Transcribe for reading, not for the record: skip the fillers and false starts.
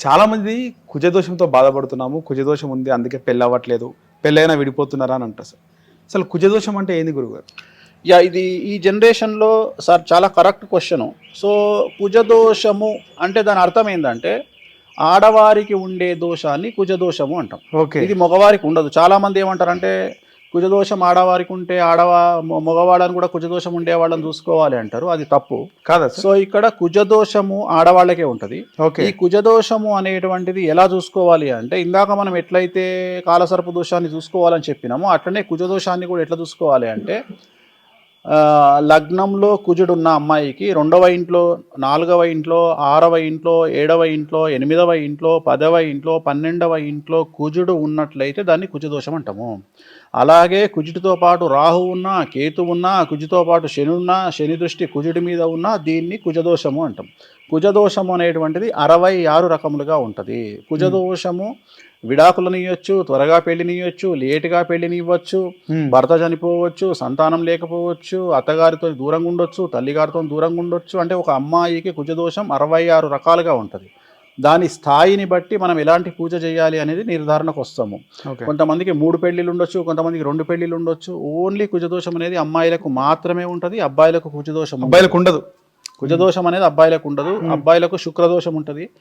చాలామంది కుజదోషంతో బాధపడుతున్నాము, కుజదోషం ఉంది అందుకే పెళ్ళి అవ్వట్లేదు, పెళ్ళైనా విడిపోతున్నారా అని అంటారు సార్. అసలు కుజదోషం అంటే ఏంది గురుగారు? ఇది ఈ జనరేషన్లో సార్ చాలా కరెక్ట్ క్వశ్చను. సో కుజదోషము అంటే దాని అర్థం ఏంటంటే ఆడవారికి ఉండే దోషాన్ని కుజదోషము అంటాం. ఓకే. ఇది మగవారికి ఉండదు. చాలామంది ఏమంటారంటే కుజదోషం ఆడవారికి ఉంటే మగవాళ్ళని కూడా కుజదోషం ఉండే వాళ్ళని చూసుకోవాలి అంటారు. అది తప్పు కాదా సార్? సో ఇక్కడ కుజదోషము ఆడవాళ్ళకే ఉంటుంది. ఓకే. ఈ కుజదోషము అనేటువంటిది ఎలా చూసుకోవాలి అంటే ఇందాక మనం ఎట్లయితే కాలసర్ప దోషాన్ని చూసుకోవాలని చెప్పినామో అట్లనే కుజదోషాన్ని కూడా ఎట్లా చూసుకోవాలి అంటే లగ్నంలో కుజుడున్న అమ్మాయికి 2వ ఇంట్లో, 4వ ఇంట్లో, 6వ ఇంట్లో, 7వ ఇంట్లో, 8వ ఇంట్లో, 10వ ఇంట్లో, 12వ ఇంట్లో కుజుడు ఉన్నట్లయితే దాన్ని కుజదోషం అంటాము. అలాగే కుజుడితో పాటు రాహు ఉన్నా, కేతు ఉన్నా, కుజుతో పాటు శని ఉన్నా, శని దృష్టి కుజుడి మీద ఉన్నా దీన్ని కుజదోషము అంటాం. కుజదోషము అనేటువంటిది 66 రకములుగా ఉంటుంది. కుజదోషము విడాకులనియొచ్చు, త్వరగా పెళ్లినియొచ్చు, లేటుగా పెళ్లినివ్వచ్చు, భర్త చనిపోవచ్చు, సంతానం లేకపోవచ్చు, అత్తగారితో దూరంగా ఉండొచ్చు, తల్లిగారితో దూరంగా ఉండొచ్చు. అంటే ఒక అమ్మాయికి కుజదోషం 66 రకాలుగా ఉంటుంది. దాని స్థాయిని బట్టి మనం ఎలాంటి పూజ చేయాలి అనేది నిర్ధారణకు వస్తాము. కొంతమందికి 3 పెళ్లిళ్ళు ఉండొచ్చు, కొంతమందికి 2 పెళ్లిళ్ళు ఉండొచ్చు. ఓన్లీ కుజదోషం అనేది అమ్మాయిలకు మాత్రమే ఉంటుంది, అబ్బాయిలకు కుజదోషం అబ్బాయిలకు ఉండదు. కుజదోషం అనేది అబ్బాయిలకు ఉండదు. అబ్బాయిలకు శుక్రదోషం ఉంటుంది.